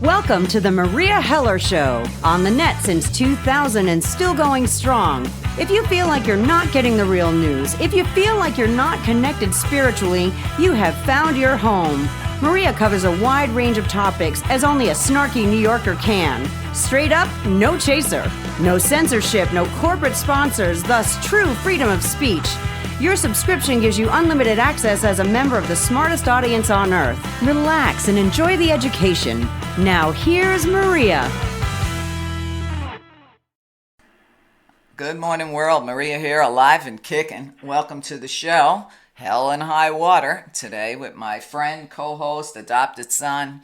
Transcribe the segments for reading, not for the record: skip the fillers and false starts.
Welcome to the Meria Heller Show, on the net since 2000 and still going strong. If you feel like you're not getting the real news, if you feel like you're not connected spiritually, you have found your home. Meria covers a wide range of topics as only a snarky New Yorker can. Straight up, no chaser. No censorship, no corporate sponsors, thus true freedom of speech. Your subscription gives you unlimited access as a member of the smartest audience on earth. Relax and enjoy the education. Now here's Meria. Good morning, world. Meria here, alive and kicking. Welcome to the show, Hell and High Water. Today with my friend, co-host, adopted son,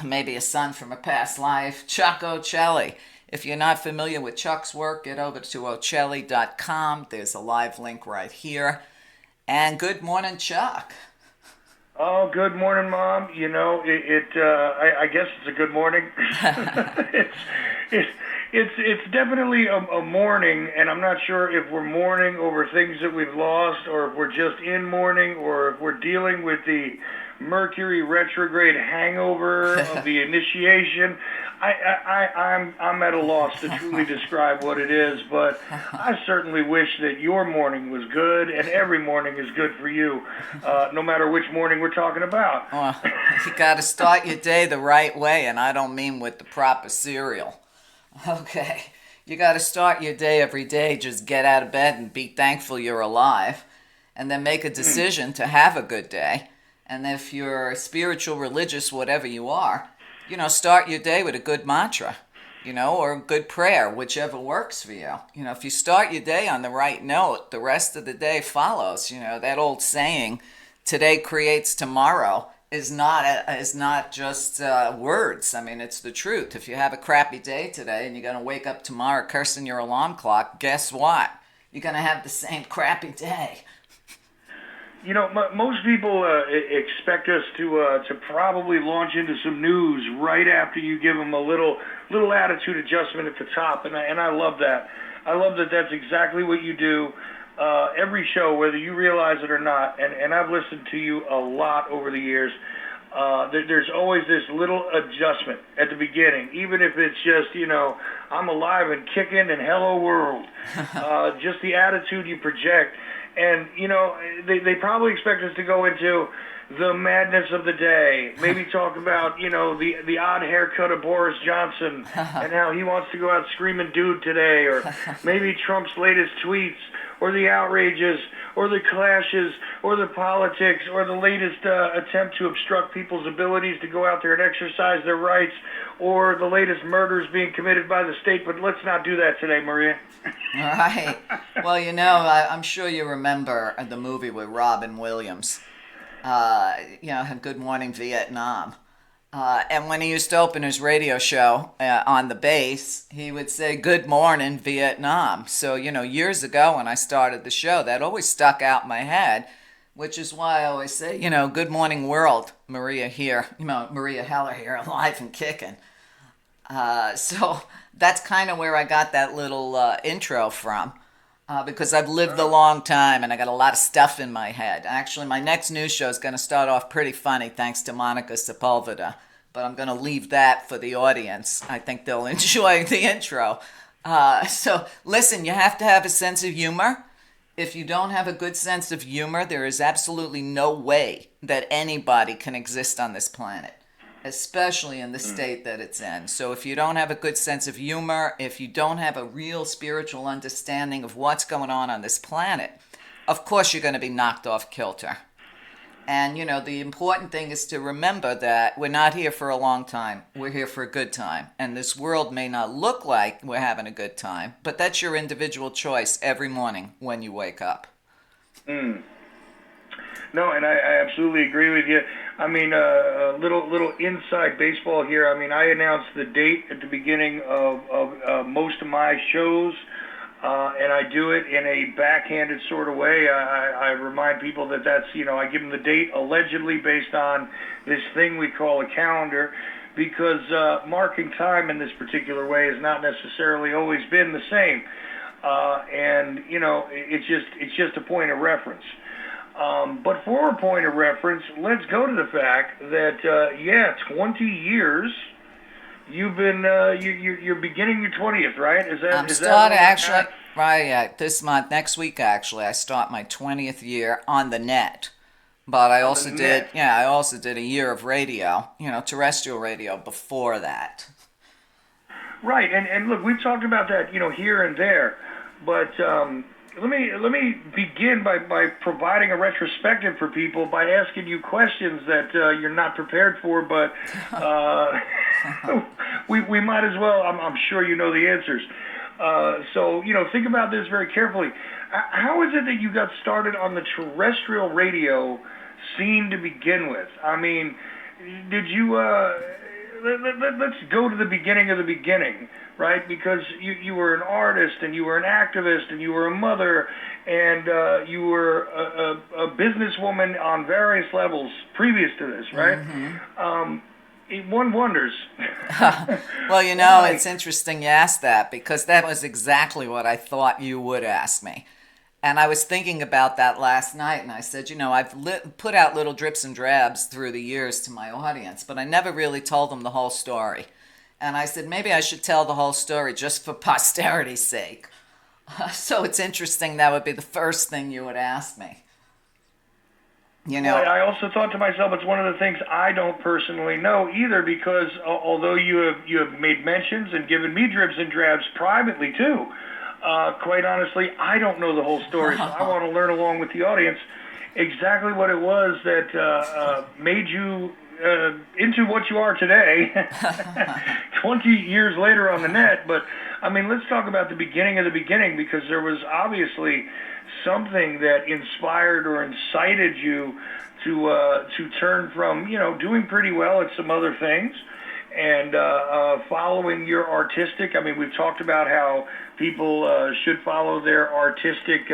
maybe a son from a past life, Chuck Ochelli. If you're not familiar with Chuck's work, get over to Ochelli.com. There's a live link right here. And good morning, Chuck. Oh, good morning, Mom. You know, I guess it's a good morning. It's definitely a mourning, and I'm not sure if we're mourning over things that we've lost, or if we're just in mourning, or if we're dealing with the Mercury retrograde hangover of the initiation. I'm at a loss to truly describe what it is, but I certainly wish that your morning was good, and every morning is good for you, no matter which morning we're talking about. Well, you got to start your day the right way, and I don't mean with the proper cereal. Okay, you got to start your day every day. Just get out of bed and be thankful you're alive, and then make a decision to have a good day. And if you're spiritual, religious, whatever you are, start your day with a good mantra, or a good prayer, whichever works for you. If you start your day on the right note, the rest of the day follows. That old saying, today creates tomorrow, is not just words. I mean, it's the truth. If you have a crappy day today and you're going to wake up tomorrow cursing your alarm clock, guess what? You're going to have the same crappy day. Most people expect us to probably launch into some news right after you give them a little attitude adjustment at the top, and I love that. I love that that's exactly what you do every show, whether you realize it or not, and I've listened to you a lot over the years. There's always this little adjustment at the beginning, even if it's just, I'm alive and kicking and hello world. Just the attitude you project. And, they probably expect us to go into the madness of the day, maybe talk about, the odd haircut of Boris Johnson and how he wants to go out screaming dude today, or maybe Trump's latest tweets, or the outrages, or the clashes, or the politics, or the latest attempt to obstruct people's abilities to go out there and exercise their rights, or the latest murders being committed by the state. But let's not do that today, Meria. All right. Well, I'm sure you remember the movie with Robin Williams, Good Morning Vietnam. And when he used to open his radio show on the base, he would say, Good Morning Vietnam. So, years ago when I started the show, that always stuck out in my head, which is why I always say, Good morning world, Meria here, Meria Heller here, alive and kicking. So that's kind of where I got that little intro from, because I've lived a long time and I got a lot of stuff in my head. Actually, my next news show is going to start off pretty funny thanks to Monica Sepulveda, but I'm going to leave that for the audience. I think they'll enjoy the intro. So listen, you have to have a sense of humor. If you don't have a good sense of humor, there is absolutely no way that anybody can exist on this planet, especially in the state that it's in. So if you don't have a good sense of humor, if you don't have a real spiritual understanding of what's going on this planet, of course you're going to be knocked off kilter. And, the important thing is to remember that we're not here for a long time. We're here for a good time. And this world may not look like we're having a good time, but that's your individual choice every morning when you wake up. No, and I absolutely agree with you. I mean, a little inside baseball here. I mean, I announced the date at the beginning of most of my shows, and I do it in a backhanded sort of way. I remind people that that's, I give them the date allegedly based on this thing we call a calendar, because marking time in this particular way has not necessarily always been the same. And, it's just a point of reference. But for a point of reference, let's go to the fact that, 20 years you've been you're beginning your 20th, right? I'm Is starting that actually right this month, next week actually. I start my 20th year on the net. But I also did, net? I also did a year of radio, terrestrial radio before that. Right, and look, we've talked about that, here and there, but let me begin by providing a retrospective for people by asking you questions that you're not prepared for, but we might as well. I'm sure you know the answers. So think about this very carefully. How is it that you got started on the terrestrial radio scene to begin with? I mean, did you? Let's go to the beginning of the beginning, right? Because you were an artist, and you were an activist, and you were a mother, and you were a businesswoman on various levels previous to this, right? One wonders. Well, it's interesting you asked that, because that was exactly what I thought you would ask me. And I was thinking about that last night, and I said, I've put out little drips and drabs through the years to my audience, but I never really told them the whole story. And I said, maybe I should tell the whole story just for posterity's sake. So it's interesting that would be the first thing you would ask me. Well, I also thought to myself, it's one of the things I don't personally know either, because although you have made mentions and given me drips and drabs privately too, quite honestly, I don't know the whole story, so I want to learn along with the audience exactly what it was that made you into what you are today, 20 years later on the net. But, I mean, let's talk about the beginning of the beginning, because there was obviously something that inspired or incited you to turn from, doing pretty well at some other things and following your artistic. I mean, we've talked about how people should follow their artistic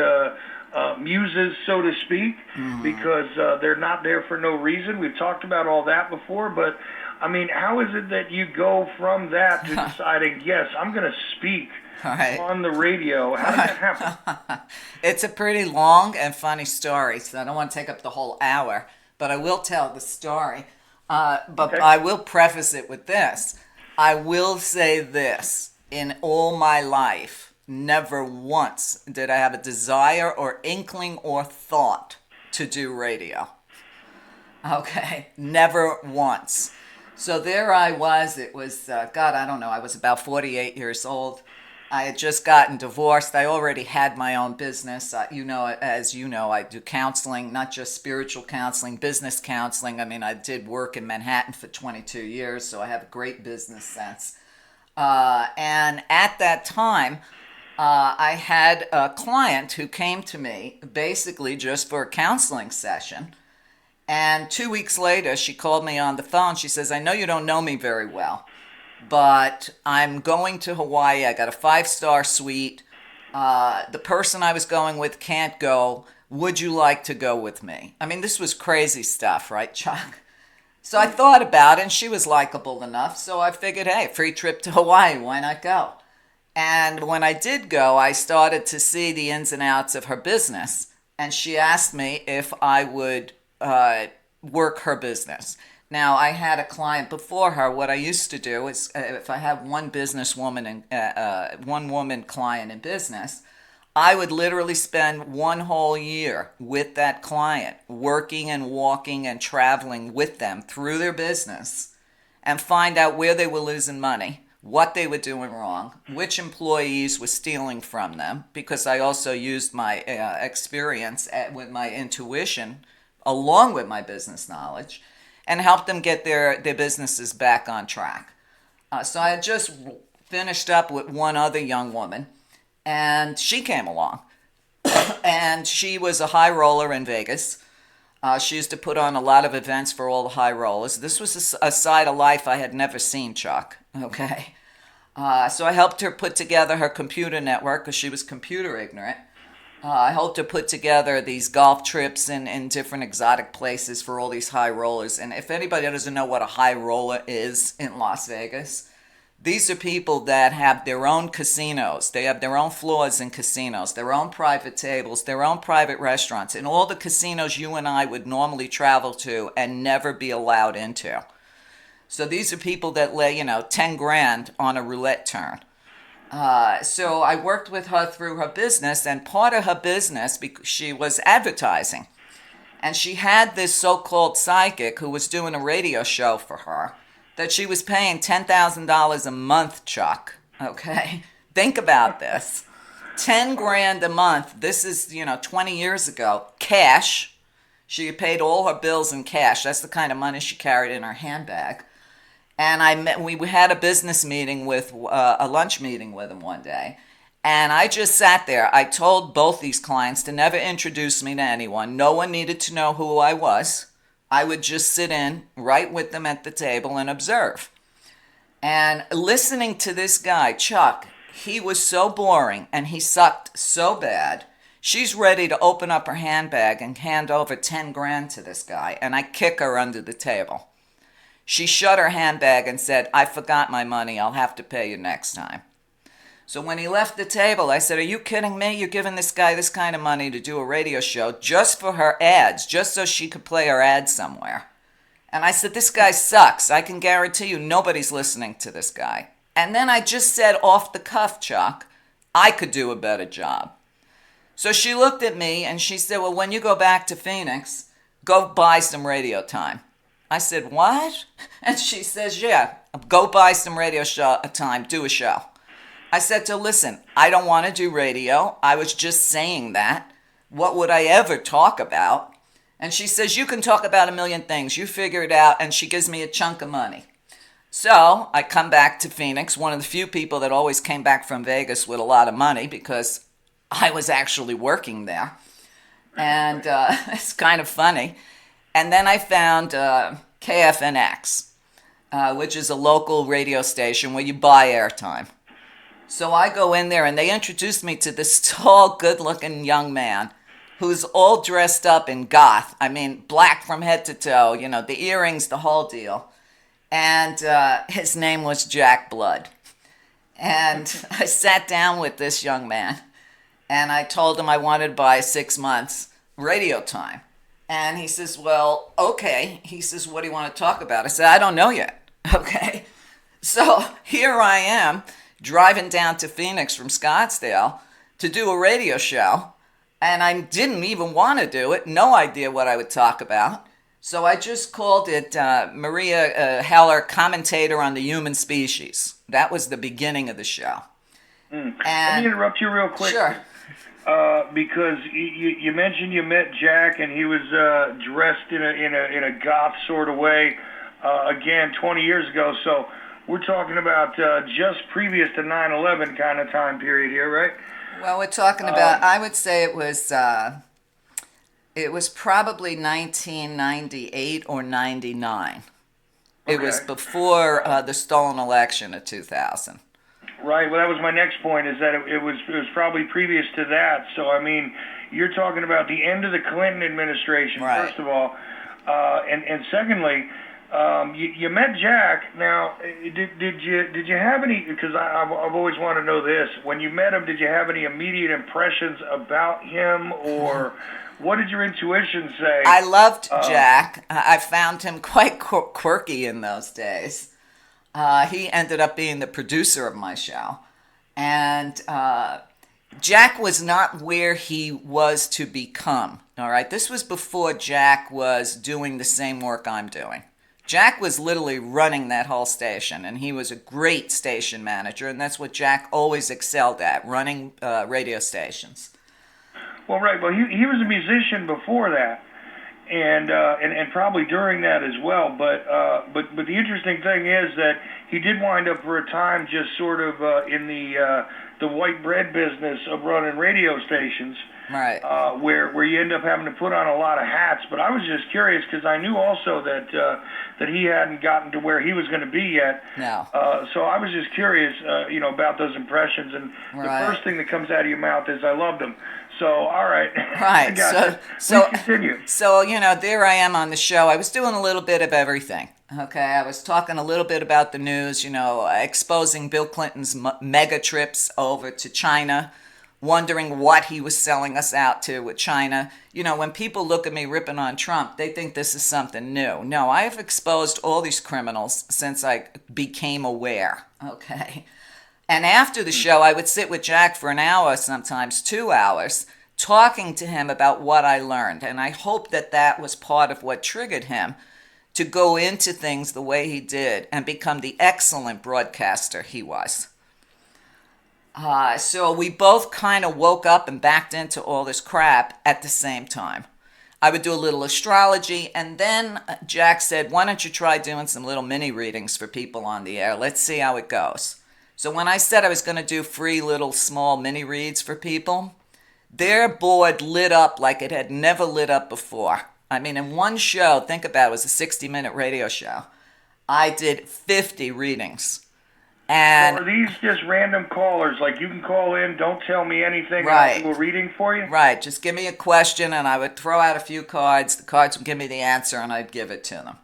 muses, so to speak, because they're not there for no reason. We've talked about all that before, but I mean, how is it that you go from that to deciding, yes, I'm going to speak on the radio? How did that happen? It's a pretty long and funny story, so I don't want to take up the whole hour, but I will tell the story. But I will preface it with this. I will say this. In all my life, never once did I have a desire or inkling or thought to do radio. Okay, never once. So there I was. It was, I don't know, I was about 48 years old. I had just gotten divorced. I already had my own business. As you know, I do counseling, not just spiritual counseling, business counseling. I mean, I did work in Manhattan for 22 years, so I have a great business sense. And at that time, I had a client who came to me basically just for a counseling session. And 2 weeks later, she called me on the phone. She says, I know you don't know me very well, but I'm going to Hawaii. I got a 5-star suite. The person I was going with can't go. Would you like to go with me? I mean, this was crazy stuff, right, Chuck? So I thought about it, and she was likable enough. So I figured, hey, free trip to Hawaii. Why not go? And when I did go, I started to see the ins and outs of her business. And she asked me if I would work her business. Now, I had a client before her. What I used to do is if I have one businesswoman and one woman client in business, I would literally spend one whole year with that client, working and walking and traveling with them through their business and find out where they were losing money, what they were doing wrong, which employees were stealing from them, because I also used my experience with my intuition along with my business knowledge, and help them get their businesses back on track. So I had just finished up with one other young woman, and she came along. And she was a high roller in Vegas. She used to put on a lot of events for all the high rollers. This was a side of life I had never seen, Chuck. Okay. So I helped her put together her computer network, because she was computer ignorant. I helped her put together these golf trips in different exotic places for all these high rollers. And if anybody doesn't know what a high roller is in Las Vegas, these are people that have their own casinos. They have their own floors in casinos, their own private tables, their own private restaurants, and all the casinos you and I would normally travel to and never be allowed into. So these are people that lay, 10 grand on a roulette turn. So I worked with her through her business, and part of her business, because she was advertising. And she had this so-called psychic who was doing a radio show for her that she was paying $10,000 a month, Chuck. Okay? Think about this. 10 grand a month. This is, 20 years ago. Cash. She had paid all her bills in cash. That's the kind of money she carried in her handbag. And we had a business meeting with, a lunch meeting with him one day. And I just sat there. I told both these clients to never introduce me to anyone. No one needed to know who I was. I would just sit in right with them at the table and observe. And listening to this guy, Chuck, he was so boring and he sucked so bad. She's ready to open up her handbag and hand over 10 grand to this guy. And I kick her under the table. She shut her handbag and said, "I forgot my money. I'll have to pay you next time." So when he left the table, I said, "Are you kidding me? You're giving this guy this kind of money to do a radio show just for her ads, just so she could play her ads somewhere." And I said, "This guy sucks. I can guarantee you nobody's listening to this guy." And then I just said off the cuff, Chuck, I could do a better job. So she looked at me and she said, "Well, when you go back to Phoenix, go buy some radio time." I said, "What?" And she says, "Yeah, go buy some radio time, do a show." I said to her, "Listen, I don't want to do radio. I was just saying that. What would I ever talk about?" And she says, "You can talk about a million things. You figure it out." And she gives me a chunk of money. So I come back to Phoenix, one of the few people that always came back from Vegas with a lot of money because I was actually working there. And it's kind of funny. And then I found KFNX, which is a local radio station where you buy airtime. So I go in there and they introduced me to this tall, good-looking young man who's all dressed up in goth. I mean, black from head to toe, the earrings, the whole deal. And his name was Jack Blood. And I sat down with this young man and I told him I wanted to buy 6 months radio time. And he says, "Well, okay." He says, "What do you want to talk about?" I said, "I don't know yet." Okay. So here I am, driving down to Phoenix from Scottsdale to do a radio show, and I didn't even want to do it, no idea what I would talk about. So I just called it Meria Heller, Commentator on the Human Species. That was the beginning of the show. Let me interrupt you real quick. Sure. Because you mentioned you met Jack and he was dressed in a goth sort of way, again, 20 years ago. So we're talking about just previous to 9/11 kind of time period here, right? Well, we're talking about, I would say it was probably 1998 or 99. Okay. It was before the stolen election of 2000. Right. Well, that was my next point, is that it was probably previous to that. So, I mean, you're talking about the end of the Clinton administration, right, first of all. And secondly, you met Jack. Now, did you have any, because I've always wanted to know this, when you met him, did you have any immediate impressions about him, or what did your intuition say? I loved Jack. I found him quite quirky in those days. He ended up being the producer of my show. And Jack was not where he was to become, all right? This was before Jack was doing the same work I'm doing. Jack was literally running that whole station, and he was a great station manager, and that's what Jack always excelled at, running radio stations. Well, right. Well, he was a musician before that, and probably during that as well. But the interesting thing is that he did wind up for a time just sort of in the white bread business of running radio stations, right? Where you end up having to put on a lot of hats. But I was just curious because I knew also that he hadn't gotten to where he was going to be yet. No. So I was just curious, about those impressions. And right. The first thing that comes out of your mouth is, "I loved him." So, all right. Right. So continue. So, there I am on the show. I was doing a little bit of everything. Okay. I was talking a little bit about the news, exposing Bill Clinton's mega trips over to China, wondering what he was selling us out to with China. You know, when people look at me ripping on Trump, they think this is something new. No, I have exposed all these criminals since I became aware, okay? And after the show, I would sit with Jack for an hour, sometimes 2 hours, talking to him about what I learned. And I hope that that was part of what triggered him to go into things the way he did and become the excellent broadcaster he was. So we both kind of woke up and backed into all this crap at the same time. I would do a little astrology, and then Jack said, why don't you try doing some little mini readings for people on the air? Let's see how it goes. So when I said I was going to do free little small mini reads for people, their board lit up like it had never lit up before. I mean, in one show, think about it, it was a 60-minute radio show. I did 50 readings. And so are these just random callers? Like, you can call in, don't tell me anything, right. And I'll do a reading for you? Right. Just give me a question, and I would throw out a few cards. The cards would give me the answer, and I'd give it to them.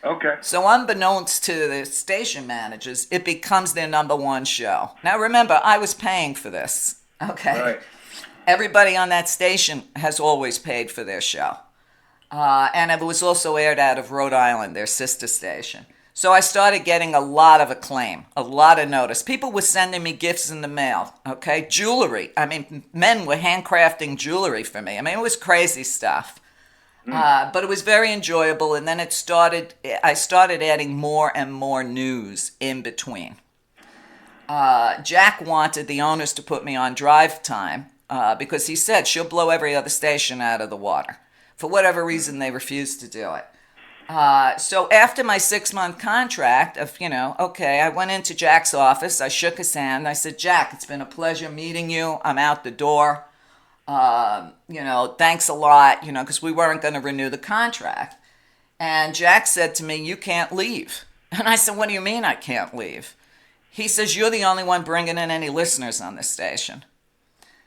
Okay. So unbeknownst to the station managers, it becomes their number one show. Now, remember, I was paying for this. Okay. Right. Everybody on that station has always paid for their show. And it was also aired out of Rhode Island, their sister station. So I started getting a lot of acclaim, a lot of notice. People were sending me gifts in the mail, okay? Jewelry. I mean, men were handcrafting jewelry for me. I mean, it was crazy stuff. But it was very enjoyable. And then I started adding more and more news in between. Jack wanted the owners to put me on drive time because he said she'll blow every other station out of the water. For whatever reason, they refused to do it. So after my 6-month contract of, I went into Jack's office. I shook his hand. I said, Jack, it's been a pleasure meeting you. I'm out the door. Thanks a lot, because we weren't going to renew the contract. And Jack said to me, you can't leave. And I said, what do you mean I can't leave? He says, you're the only one bringing in any listeners on this station.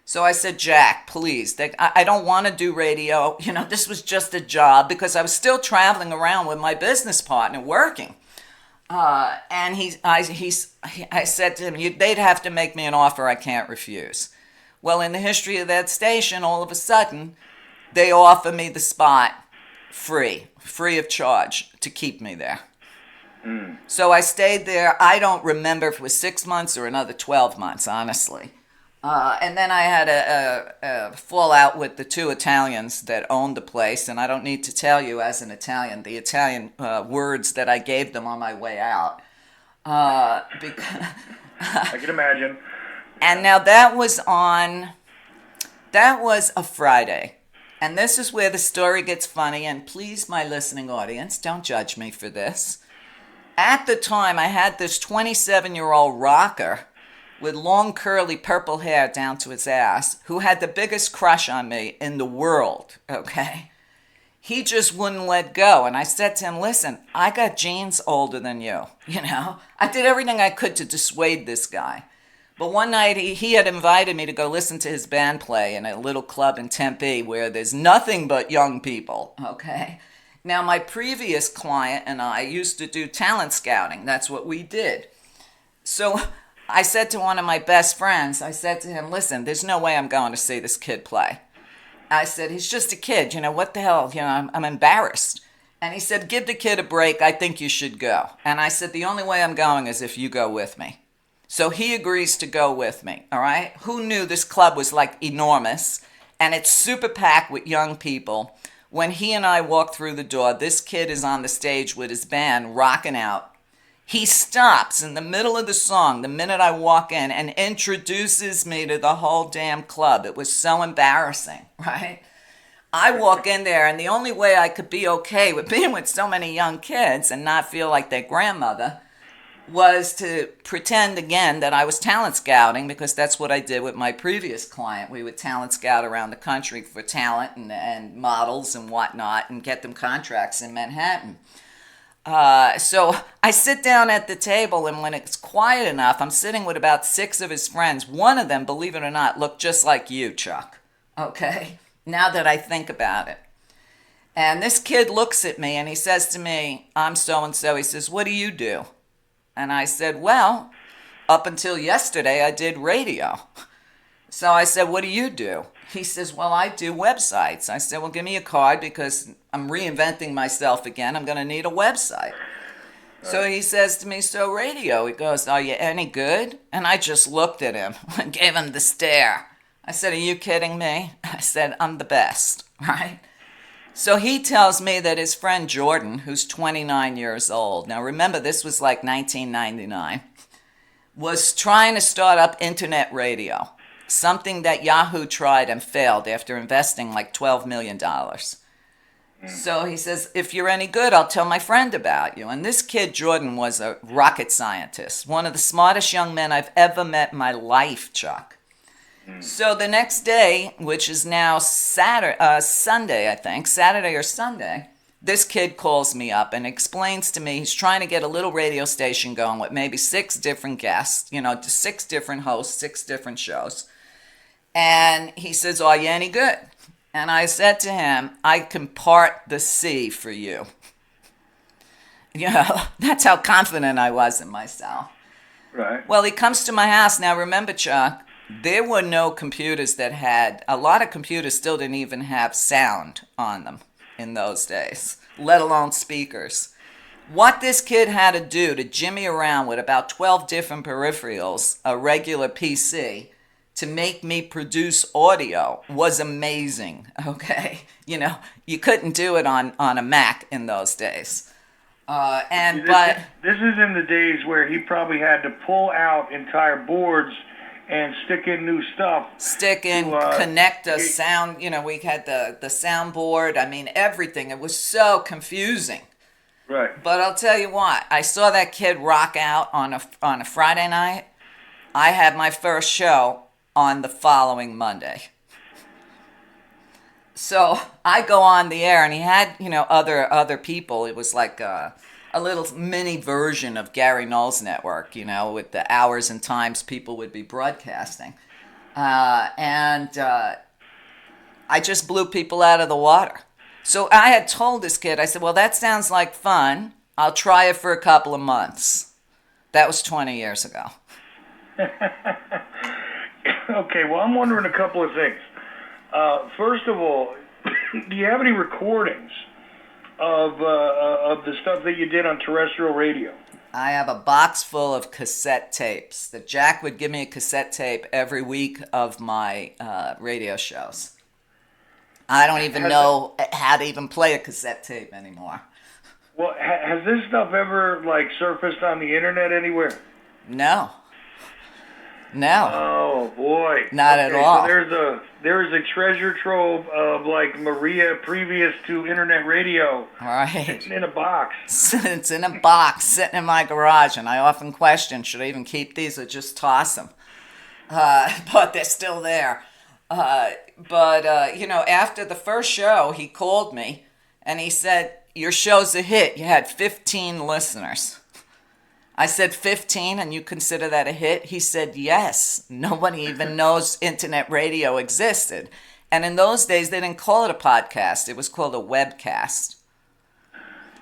So I said, Jack, please, I don't want to do radio. This was just a job because I was still traveling around with my business partner working. And I said to him, they'd have to make me an offer I can't refuse. Well, in the history of that station, all of a sudden, they offer me the spot free of charge to keep me there. So I stayed there. I don't remember if it was 6 months or another 12 months, honestly. And then I had a fallout with the 2 Italians that owned the place, and I don't need to tell you as an Italian, the Italian words that I gave them on my way out. Because I can imagine. And now that was a Friday. And this is where the story gets funny, and please, my listening audience, don't judge me for this. At the time, I had this 27-year-old rocker with long curly purple hair down to his ass, who had the biggest crush on me in the world, okay? He just wouldn't let go. And I said to him, listen, I got genes older than you, I did everything I could to dissuade this guy. But one night he had invited me to go listen to his band play in a little club in Tempe where there's nothing but young people, okay? Now, my previous client and I used to do talent scouting. That's what we did. So I said to one of my best friends, I said to him, listen, there's no way I'm going to see this kid play. I said, he's just a kid, what the hell, I'm embarrassed. And he said, give the kid a break, I think you should go. And I said, the only way I'm going is if you go with me. So he agrees to go with me, all right? Who knew this club was like enormous, and it's super packed with young people. When he and I walk through the door, this kid is on the stage with his band rocking out. He stops in the middle of the song the minute I walk in and introduces me to the whole damn club. It was so embarrassing, right? I walk in there, and the only way I could be okay with being with so many young kids and not feel like their grandmother was to pretend again that I was talent scouting, because that's what I did with my previous client. We would talent scout around the country for talent and models and whatnot and get them contracts in Manhattan. So I sit down at the table, and when it's quiet enough, I'm sitting with about 6 of his friends. One of them, believe it or not, looked just like you, Chuck. Okay? Now that I think about it. And this kid looks at me and he says to me, I'm so-and-so. He says, what do you do? And I said, well, up until yesterday, I did radio. So I said, what do you do? He says, well, I do websites. I said, well, give me a card because I'm reinventing myself again. I'm going to need a website. So he says to me, so radio. He goes, are you any good? And I just looked at him and gave him the stare. I said, are you kidding me? I said, I'm the best, right? So he tells me that his friend Jordan, who's 29 years old, now remember this was like 1999, was trying to start up internet radio, something that Yahoo tried and failed after investing like $12 million. So he says, if you're any good, I'll tell my friend about you. And this kid, Jordan, was a rocket scientist, one of the smartest young men I've ever met in my life, Chuck. So the next day, which is now Sunday, I think, Saturday or Sunday, this kid calls me up and explains to me he's trying to get a little radio station going with maybe 6 different guests, 6 different hosts, 6 different shows. And he says, are you any good? And I said to him, I can part the sea for you. That's how confident I was in myself. Right. Well, he comes to my house. Now, remember, Chuck, there were no computers a lot of computers still didn't even have sound on them in those days, let alone speakers. What this kid had to do to jimmy around with about 12 different peripherals, a regular PC, to make me produce audio was amazing, okay? You couldn't do it on a Mac in those days. This is in the days where he probably had to pull out entire boards and stick in new stuff. Connect a sound. We had the soundboard. I mean, everything. It was so confusing. Right. But I'll tell you what. I saw that kid rock out on a Friday night. I had my first show on the following Monday. So I go on the air, and he had other people. It was like a little mini version of Gary Null's network, with the hours and times people would be broadcasting. And I just blew people out of the water. So I had told this kid, I said, well, that sounds like fun. I'll try it for a couple of months. That was 20 years ago. Okay, well, I'm wondering a couple of things. First of all, do you have any recordings of the stuff that you did on terrestrial radio? I have a box full of cassette tapes. That Jack would give me a cassette tape every week of my radio shows. I don't even know how to even play a cassette tape anymore. Well, has this stuff ever surfaced on the internet anywhere? No. Oh boy. Not at all. So there is a treasure trove of Meria previous to internet radio. Right. It's in a box. It's in a box sitting in my garage, and I often question, should I even keep these or just toss them? But they're still there. After the first show, he called me and he said, your show's a hit. You had 15 listeners. I said, 15, and you consider that a hit? He said, yes. Nobody even knows internet radio existed. And in those days, they didn't call it a podcast. It was called a webcast.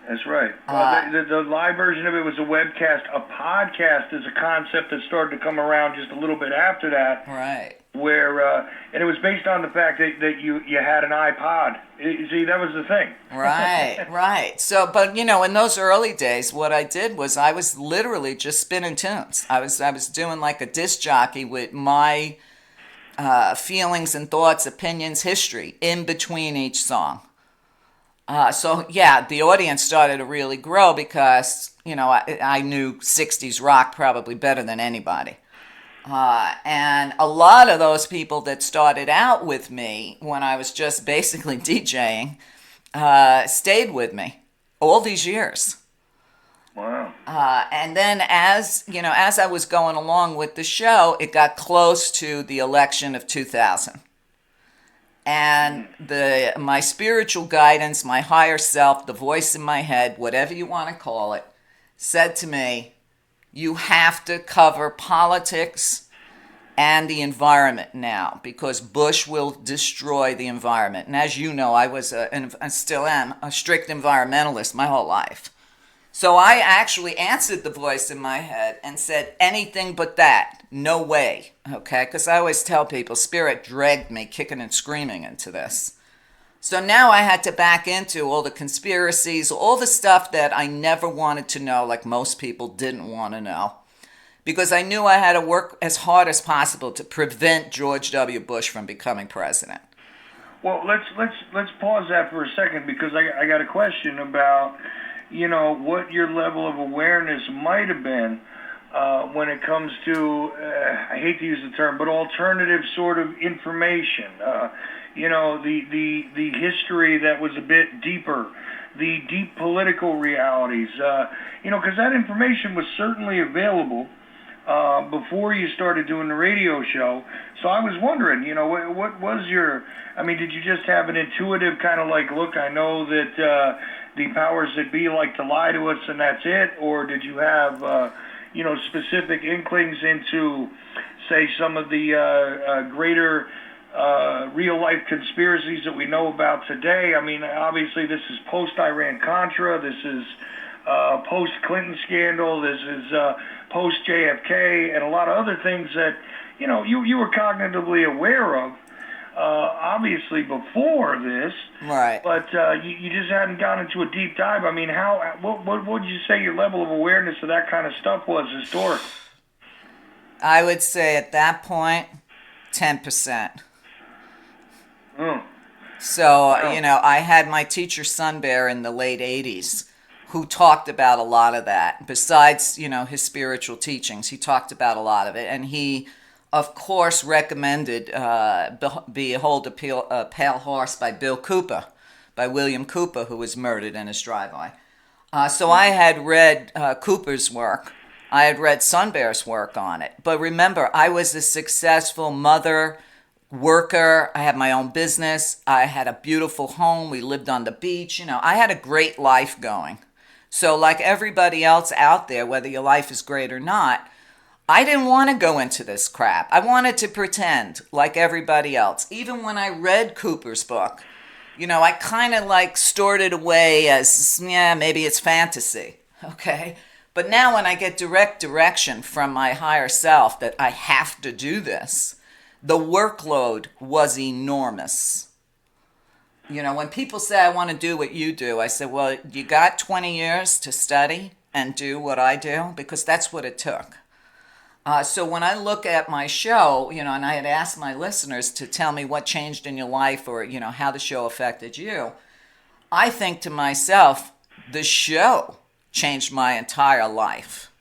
That's right. The live version of it was a webcast. A podcast is a concept that started to come around just a little bit after that. Right. And it was based on the fact that you had an iPod. See, that was the thing. Right. So, but in those early days, what I did was I was literally just spinning tunes. I was doing like a disc jockey with my feelings and thoughts, opinions, history in between each song. The audience started to really grow because I knew 60s rock probably better than anybody. And a lot of those people that started out with me when I was just basically DJing stayed with me all these years. Wow. And then as I was going along with the show, it got close to the election of 2000. And my spiritual guidance, my higher self, the voice in my head, whatever you want to call it, said to me, you have to cover politics and the environment now because Bush will destroy the environment. And as you know, I was and still am a strict environmentalist my whole life. So I actually answered the voice in my head and said, anything but that. No way. Okay? Because I always tell people, Spirit dragged me kicking and screaming into this. So now I had to back into all the conspiracies, all the stuff that I never wanted to know, like most people didn't want to know. Because I knew I had to work as hard as possible to prevent George W. Bush from becoming president. Well, let's pause that for a second, because I got a question about, what your level of awareness might have been when it comes to, I hate to use the term, but alternative sort of information. The history that was a bit deeper, the deep political realities. Because that information was certainly available before you started doing the radio show. So I was wondering, what was your, did you just have an intuitive kind of like, look, I know that the powers that be like to lie to us and that's it? Or did you have, specific inklings into, say, some of the greater real-life conspiracies that we know about today? Obviously this is post-Iran-Contra, this is post-Clinton scandal, this is post-JFK, and a lot of other things that, you were cognitively aware of, obviously before this, right? But you just hadn't gone into a deep dive. What would you say your level of awareness of that kind of stuff was historically? I would say at that point, 10%. So, I had my teacher Sun Bear in the late 80s who talked about a lot of that. Besides, his spiritual teachings, he talked about a lot of it. And he, of course, recommended Behold a Pale Horse by William Cooper, who was murdered in his driveway. So I had read Cooper's work. I had read Sun Bear's work on it. But remember, I was a successful mother, worker. I had my own business. I had a beautiful home. We lived on the beach. I had a great life going. So like everybody else out there, whether your life is great or not, I didn't want to go into this crap. I wanted to pretend like everybody else. Even when I read Cooper's book, I kind of like stored it away as, maybe it's fantasy. Okay. But now when I get direct direction from my higher self that I have to do this, the workload was enormous. When people say, I want to do what you do, I say, well, you got 20 years to study and do what I do? Because that's what it took. So when I look at my show, and I had asked my listeners to tell me what changed in your life or, how the show affected you, I think to myself, the show changed my entire life.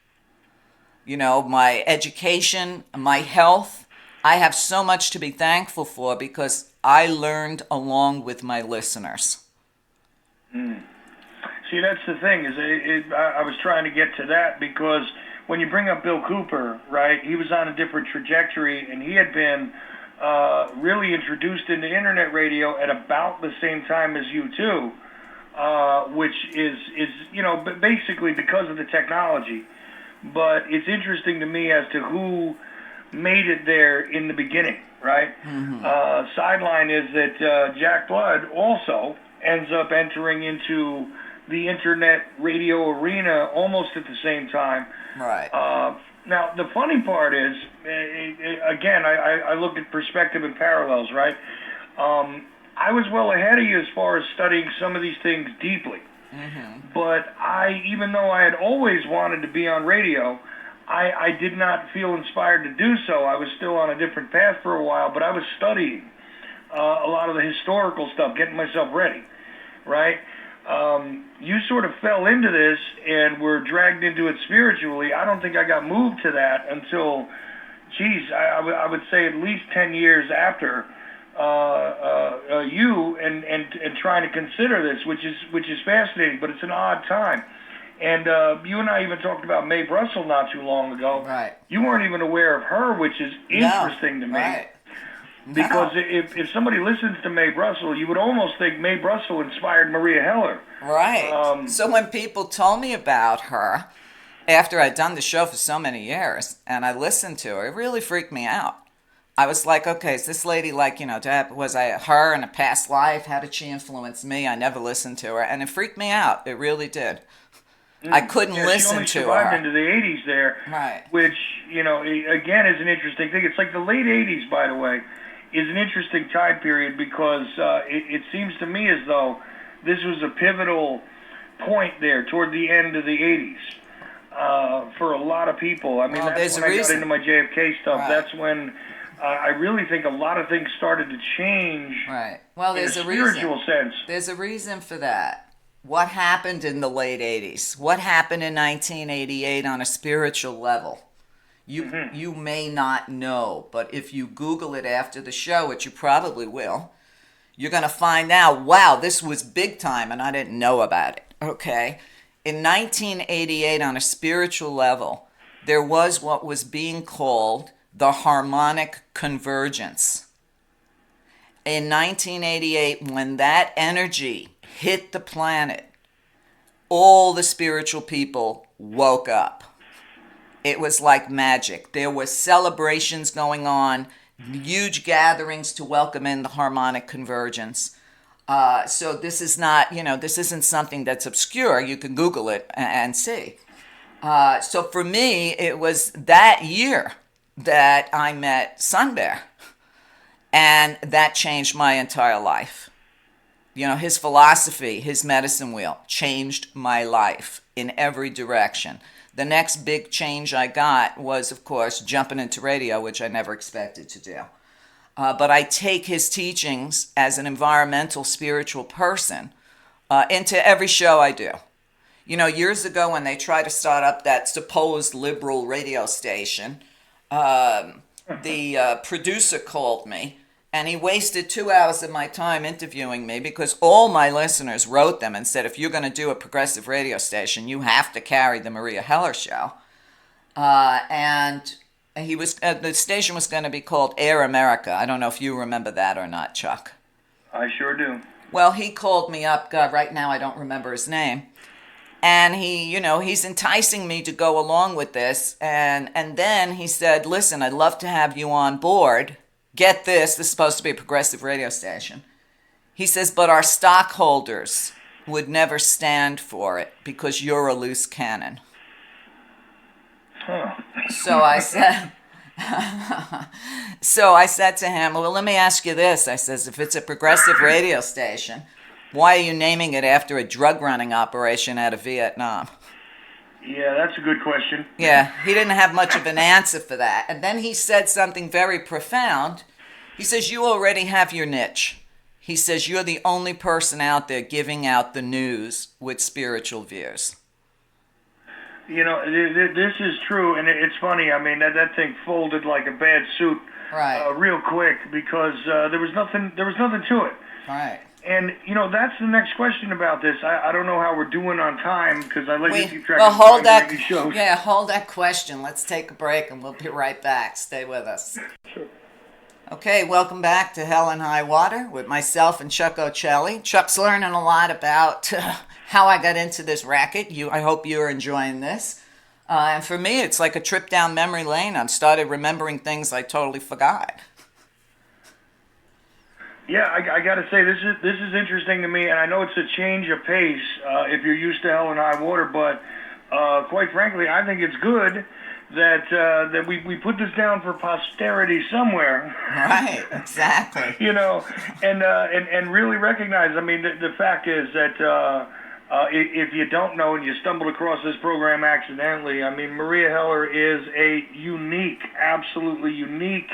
My education, my health. I have so much to be thankful for because I learned along with my listeners. See, that's the thing. I was trying to get to that because when you bring up Bill Cooper, right, he was on a different trajectory, and he had been really introduced into internet radio at about the same time as you too, which is basically because of the technology. But it's interesting to me as to who made it there in the beginning, right? Sideline is that Jack Blood also ends up entering into the internet radio arena almost at the same time. Right. Now, the funny part is, again, I look at perspective and parallels, right? I was well ahead of you as far as studying some of these things deeply. But even though I had always wanted to be on radio, I did not feel inspired to do so. I was still on a different path for a while, but I was studying a lot of the historical stuff, getting myself ready, right? You sort of fell into this and were dragged into it spiritually. I don't think I got moved to that until, I would say at least 10 years after you and trying to consider this, which is fascinating, but it's an odd time. And you and I even talked about Mae Brussel not too long ago. Right. You weren't even aware of her, which is interesting to me. Right. Because if somebody listens to Mae Brussel, you would almost think Mae Brussel inspired Meria Heller. Right. So when people told me about her, after I'd done the show for so many years, and I listened to her, it really freaked me out. I was like, okay, is this lady like, was I her in a past life? How did she influence me? I never listened to her, and it freaked me out. It really did. I couldn't listen she to only survived her. into the 80s there, Right. which, again, is an interesting thing. It's like the late 80s, by the way, is an interesting time period because it seems to me as though this was a pivotal point there toward the end of the 80s for a lot of people. I mean, that's when I got into my JFK stuff. Right. That's when I really think a lot of things started to change. Right. Well, there's in a spiritual reason. sense. There's a reason for that. What happened in the late 80s? What happened in 1988 on a spiritual level? You may not know, but if you Google it after the show, which you probably will, you're going to find out, wow, this was big time and I didn't know about it. Okay? In 1988 on a spiritual level, there was what was being called the Harmonic Convergence. In 1988, when that energy hit the planet, all the spiritual people woke up. It was like magic. There were celebrations going on, huge gatherings to welcome in the Harmonic Convergence. So this is not, this isn't something that's obscure. You can Google it and see. So for me, it was that year that I met Sun Bear. And that changed my entire life. His philosophy, his medicine wheel, changed my life in every direction. The next big change I got was, of course, jumping into radio, which I never expected to do. But I take his teachings as an environmental, spiritual person into every show I do. Years ago when they tried to start up that supposed liberal radio station, the producer called me, and he wasted 2 hours of my time interviewing me because all my listeners wrote them and said, if you're going to do a progressive radio station, you have to carry the Meria Heller show. And the station was going to be called Air America. I don't know if you remember that or not, Chuck. I sure do. Well, he called me up. God, right now I don't remember his name. And he's enticing me to go along with this. And then he said, listen, I'd love to have you on board. Get this is supposed to be a progressive radio station. He says, but our stockholders would never stand for it because you're a loose cannon. Huh. So I said to him, well, let me ask you this. I says, if it's a progressive radio station, why are you naming it after a drug running operation out of Vietnam? Yeah, that's a good question. Yeah, he didn't have much of an answer for that. And then he said something very profound. He says, you already have your niche. He says, you're the only person out there giving out the news with spiritual views. This is true, and it's funny. I mean, that thing folded like a bad suit, right? Real quick because there was nothing to it. Right. And that's the next question about this. I don't know how we're doing on time because I let you keep track of hold that. These shows. Yeah, hold that question. Let's take a break, and we'll be right back. Stay with us. Sure. Okay, welcome back to Hell and High Water with myself and Chuck Ochelli. Chuck's learning a lot about how I got into this racket. I hope you're enjoying this. And for me, it's like a trip down memory lane. I've started remembering things I totally forgot. Yeah, I got to say this is interesting to me, and I know it's a change of pace if you're used to Hell and High Water, but quite frankly, I think it's good that we put this down for posterity somewhere. Right, exactly. And really recognize. I mean, the fact is that if you don't know and you stumbled across this program accidentally, I mean, Meria Heller is a unique, absolutely unique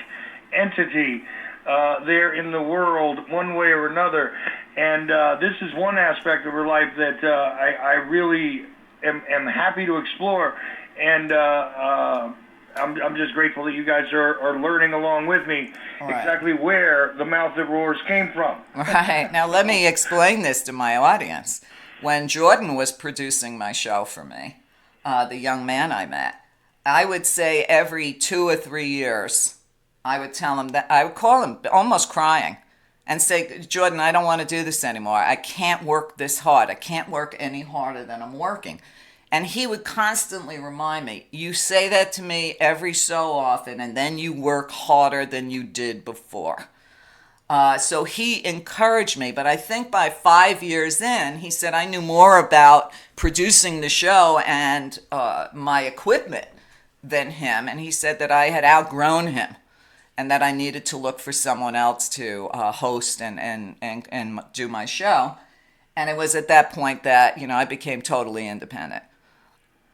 entity there in the world, one way or another. And this is one aspect of her life that I really am happy to explore. And I'm just grateful that you guys are learning along with me exactly where the mouth that roars came from. Right. Now, let me explain this to my audience. When Jordan was producing my show for me, the young man I met, I would say every 2 or 3 years, I would tell him that I would call him almost crying and say, Jordan, I don't want to do this anymore. I can't work this hard. I can't work any harder than I'm working. And he would constantly remind me, you say that to me every so often, and then you work harder than you did before. So he encouraged me, but I think by 5 years in, he said I knew more about producing the show and my equipment than him, and he said that I had outgrown him and that I needed to look for someone else to host and do my show. And it was at that point that, I became totally independent.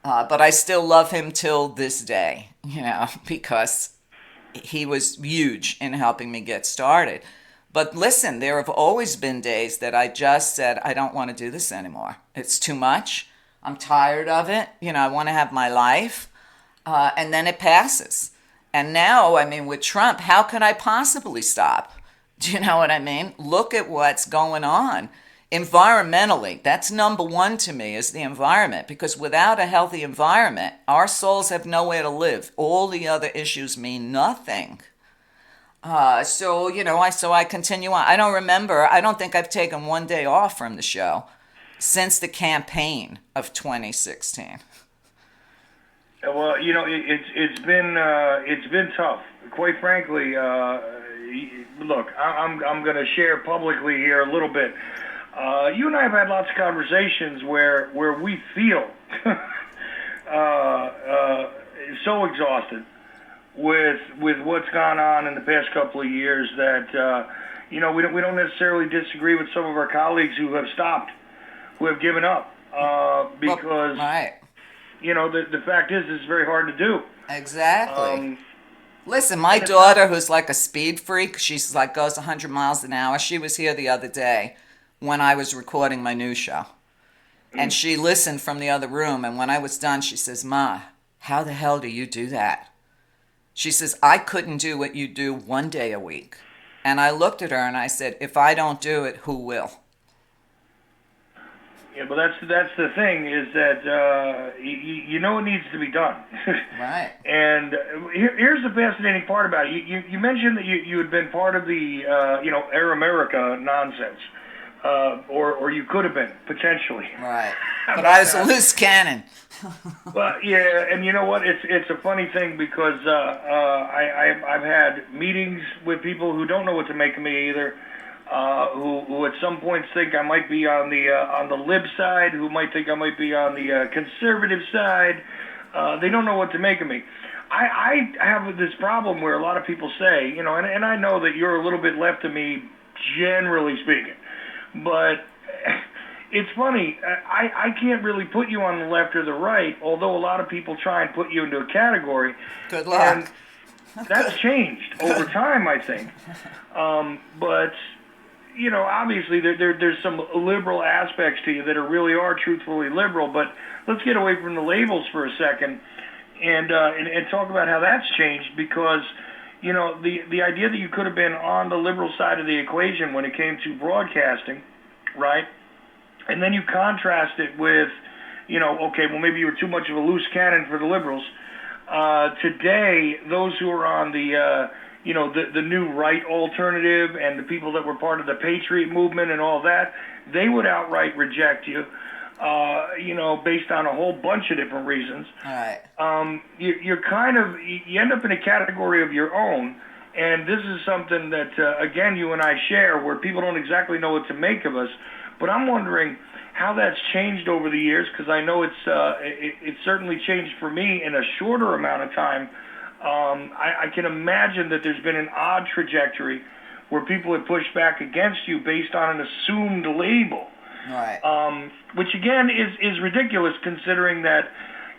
But I still love him till this day, because he was huge in helping me get started. But listen, there have always been days that I just said, I don't want to do this anymore. It's too much. I'm tired of it. I want to have my life. And then it passes. And now, with Trump, how could I possibly stop? Do you know what I mean? Look at what's going on. Environmentally, that's number one to me, is the environment. Because without a healthy environment, our souls have nowhere to live. All the other issues mean nothing. So I continue on. I don't think I've taken one day off from the show since the campaign of 2016. Well, it's been tough. Quite frankly, look, I'm going to share publicly here a little bit. You and I have had lots of conversations where we feel so exhausted with what's gone on in the past couple of years that we don't necessarily disagree with some of our colleagues who have stopped, who have given up, because right. The fact is it's very hard to do. Exactly. Listen, my daughter, who's like a speed freak, she's like goes 100 miles an hour. She was here the other day when I was recording my new show, and she listened from the other room. And when I was done, she says, "Ma, how the hell do you do that?" She says, "I couldn't do what you do one day a week." And I looked at her and I said, "If I don't do it, who will?" Yeah, but that's the thing, is that it needs to be done. Right. And here's the fascinating part about it. You mentioned that you had been part of the Air America nonsense, or you could have been potentially. Right. But I was a loose cannon. Well, yeah, and you know what? It's a funny thing because I've had meetings with people who don't know what to make of me either. Who at some points think I might be on the lib side, who might think I might be on the conservative side. They don't know what to make of me. I have this problem where a lot of people say, and I know that you're a little bit left of me, generally speaking, but it's funny. I can't really put you on the left or the right, although a lot of people try and put you into a category. Good luck. And that's changed over time, I think. But obviously there's some liberal aspects to you that really are truthfully liberal, but let's get away from the labels for a second and talk about how that's changed, because the idea that you could have been on the liberal side of the equation when it came to broadcasting, right? And then you contrast it with, okay, well, maybe you were too much of a loose cannon for the liberals. Today, those who are on the new right alternative and the people that were part of the Patriot movement and all that, they would outright reject you, based on a whole bunch of different reasons. All right. You end up in a category of your own, and this is something that, again, you and I share, where people don't exactly know what to make of us, but I'm wondering how that's changed over the years, because I know it's certainly changed for me in a shorter amount of time. I can imagine that there's been an odd trajectory where people have pushed back against you based on an assumed label. Right. Which again is ridiculous, considering that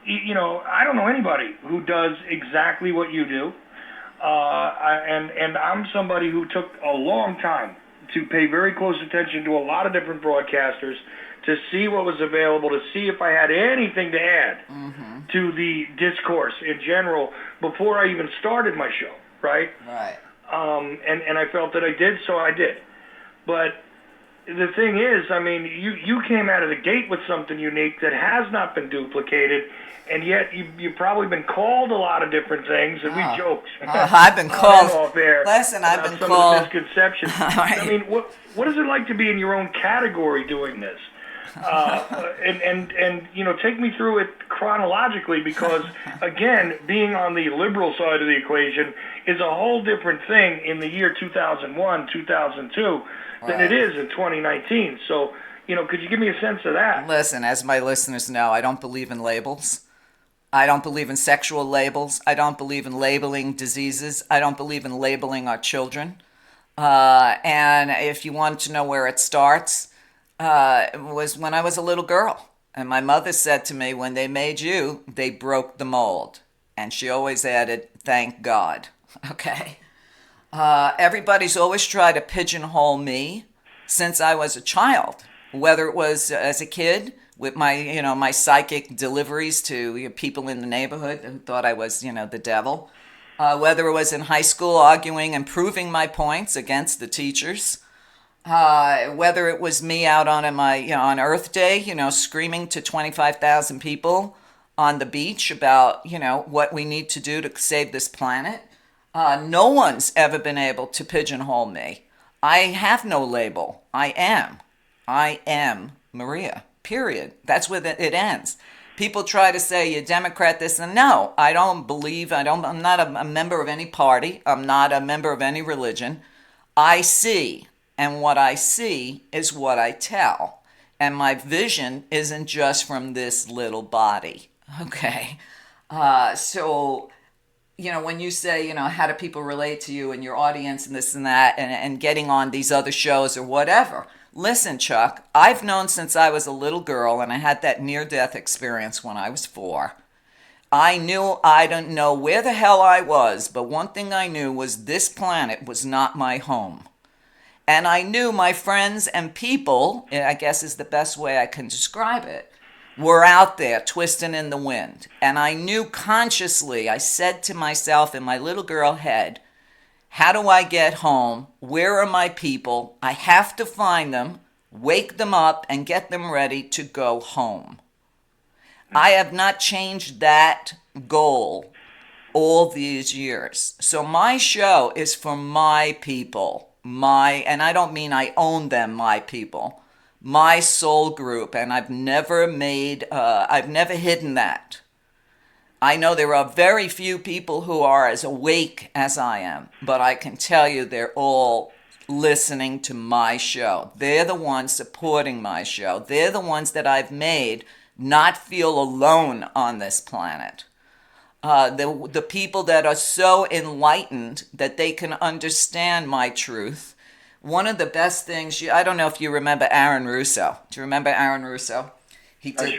I don't know anybody who does exactly what you do, and I'm somebody who took a long time to pay very close attention to a lot of different broadcasters, to see what was available, to see if I had anything to add to the discourse in general before I even started my show, right? Right. And I felt that I did, so I did. But the thing is, you came out of the gate with something unique that has not been duplicated, and yet you've probably been called a lot of different things, and we joked. I've been called. Off air Listen, I've been some called. Of the misconceptions. Right. What is it like to be in your own category doing this? And take me through it chronologically, because again, being on the liberal side of the equation is a whole different thing in the year 2001, 2002 than it is in 2019. So, could you give me a sense of that? Listen, as my listeners know, I don't believe in labels. I don't believe in sexual labels. I don't believe in labeling diseases. I don't believe in labeling our children. And if you want to know where it starts, it was when I was a little girl. And my mother said to me, when they made you, they broke the mold. And she always added, thank God. Okay. Everybody's always tried to pigeonhole me since I was a child, whether it was as a kid with my, my psychic deliveries to people in the neighborhood who thought I was, the devil. Whether it was in high school arguing and proving my points against the teachers. Whether it was me out on on Earth Day, screaming to 25,000 people on the beach about, what we need to do to save this planet. No one's ever been able to pigeonhole me. I have no label. I am Meria, period. That's where it ends. People try to say you're Democrat, this, and no, I don't believe, I'm not a member of any party. I'm not a member of any religion. I see, and what I see is what I tell. And my vision isn't just from this little body, okay? So, when you say, how do people relate to you and your audience and this and that, and getting on these other shows or whatever. Listen, Chuck, I've known since I was a little girl, and I had that near-death experience when I was 4. I knew I didn't know where the hell I was, but one thing I knew was this planet was not my home. And I knew my friends and people, I guess is the best way I can describe it, were out there twisting in the wind. And I knew consciously, I said to myself in my little girl head, how do I get home? Where are my people? I have to find them, wake them up, and get them ready to go home. I have not changed that goal all these years. So my show is for my people, and I don't mean I own them, my people, my soul group, and I've never hidden that. I know there are very few people who are as awake as I am, but I can tell you they're all listening to my show. They're the ones supporting my show. They're the ones that I've made not feel alone on this planet. The people that are so enlightened that they can understand my truth. One of the best things, I don't know if you remember Aaron Russo. Do you remember Aaron Russo? He did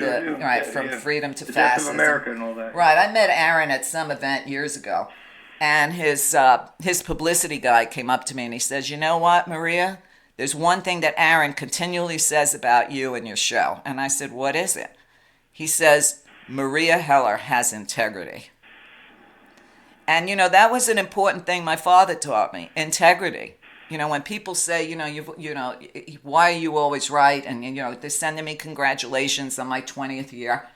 From Freedom to Fascism. Death of America and all that. Right, I met Aaron at some event years ago, and his publicity guy came up to me and he says, you know what, Meria? There's one thing that Aaron continually says about you and your show. And I said, what is it? He says, Meria Heller has integrity. And, that was an important thing my father taught me, integrity. When people say, why are you always right? And, they're sending me congratulations on my 20th year.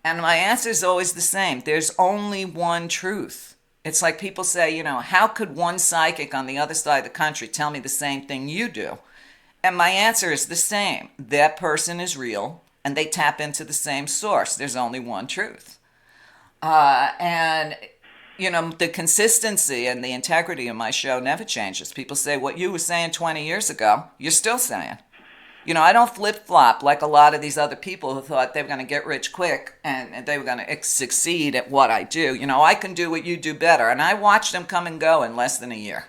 And my answer is always the same. There's only one truth. It's like people say, how could one psychic on the other side of the country tell me the same thing you do? And my answer is the same. That person is real, and they tap into the same source. There's only one truth. The consistency and the integrity of my show never changes. People say, what you were saying 20 years ago, you're still saying. I don't flip-flop like a lot of these other people who thought they were going to get rich quick and they were going to succeed at what I do. I can do what you do better. And I watched them come and go in less than a year.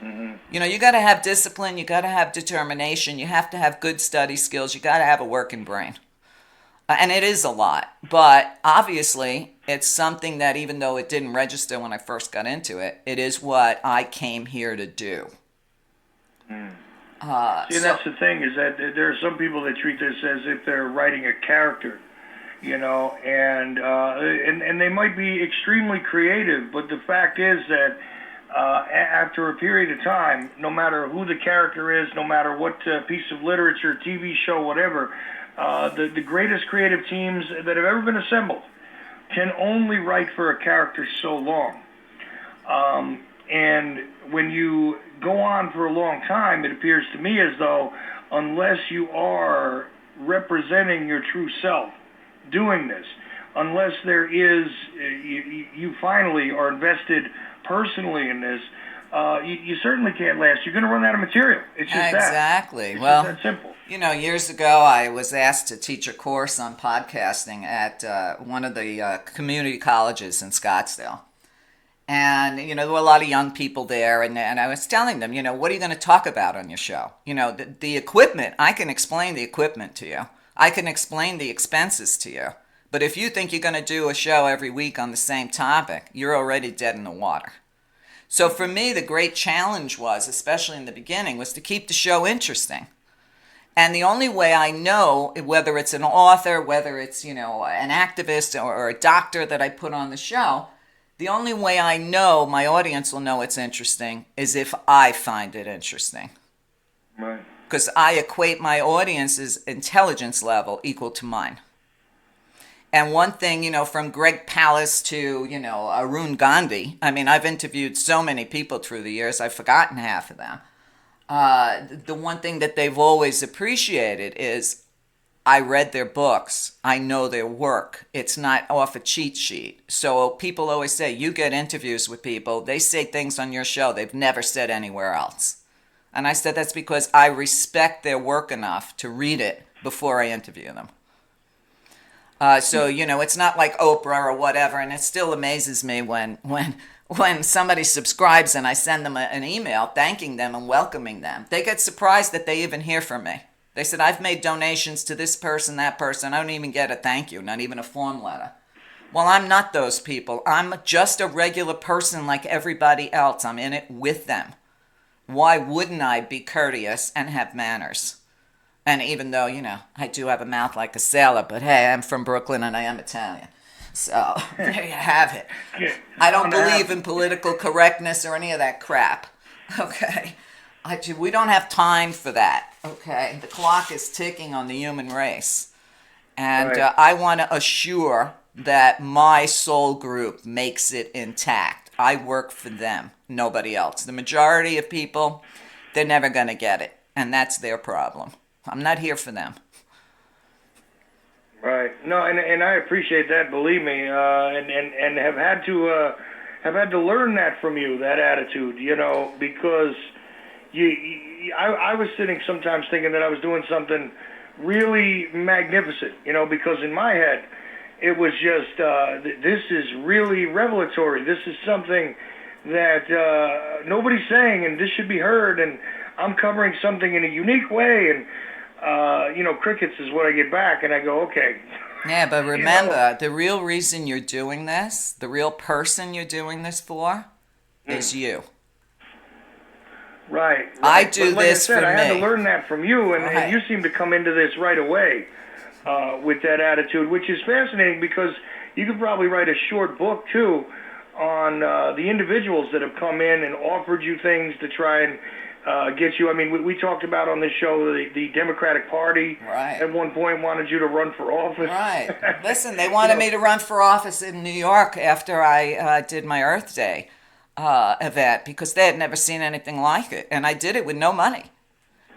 Mm-hmm. You got to have discipline. You got to have determination. You have to have good study skills. You got to have a working brain. And it is a lot. But obviously, it's something that even though it didn't register when I first got into it, it is what I came here to do. Mm. That's the thing, is that there are some people that treat this as if they're writing a character, and they might be extremely creative, but the fact is that after a period of time, no matter who the character is, no matter what piece of literature, TV show, whatever, the greatest creative teams that have ever been assembled can only write for a character so long. And when you go on for a long time, it appears to me as though unless you are representing your true self doing this. Unless there is, you finally are invested personally in this, you certainly can't last. You're going to run out of material. It's just exactly. It's well, just that simple. Years ago, I was asked to teach a course on podcasting at one of the community colleges in Scottsdale. And, there were a lot of young people there, and I was telling them, what are you going to talk about on your show? The equipment, I can explain the equipment to you. I can explain the expenses to you. But if you think you're going to do a show every week on the same topic, you're already dead in the water. So for me, the great challenge was, especially in the beginning, was to keep the show interesting. And the only way I know whether it's an author, whether it's, an activist or a doctor that I put on the show, the only way I know my audience will know it's interesting is if I find it interesting. Right. Because I equate my audience's intelligence level equal to mine. And one thing, from Greg Palast to, Arun Gandhi, I've interviewed so many people through the years, I've forgotten half of them. The one thing that they've always appreciated is I read their books. I know their work. It's not off a cheat sheet. So people always say, you get interviews with people, they say things on your show they've never said anywhere else. And I said that's because I respect their work enough to read it before I interview them. So, it's not like Oprah or whatever, and it still amazes me when somebody subscribes and I send them an email thanking them and welcoming them. They get surprised that they even hear from me. They said, I've made donations to this person, that person. I don't even get a thank you, not even a form letter. Well, I'm not those people. I'm just a regular person like everybody else. I'm in it with them. Why wouldn't I be courteous and have manners? And even though, I do have a mouth like a sailor, but hey, I'm from Brooklyn and I am Italian. So there you have it. I don't believe in political correctness or any of that crap. Okay? We don't have time for that. Okay? The clock is ticking on the human race. And right. I want to assure that my soul group makes it intact. I work for them, nobody else. The majority of people, they're never going to get it. And that's their problem. I'm not here for them. Right. No, and I appreciate that. Believe me, and have had to learn that from you, that attitude. Because I was sitting sometimes thinking that I was doing something really magnificent. Because in my head, it was just this is really revelatory. This is something that nobody's saying, and this should be heard. And I'm covering something in a unique way, and crickets is what I get back, and I go, okay. Yeah, but remember, the real reason you're doing this, the real person you're doing this for, is you. Right. I do like this I said, for I had me. to learn that from you, and you seem to come into this right away with that attitude, which is fascinating because you could probably write a short book, too, on the individuals that have come in and offered you things to try and get you. We talked about on this show the Democratic Party at one point wanted you to run for office. Right. Listen, they wanted me to run for office in New York after I did my Earth Day event because they had never seen anything like it. And I did it with no money.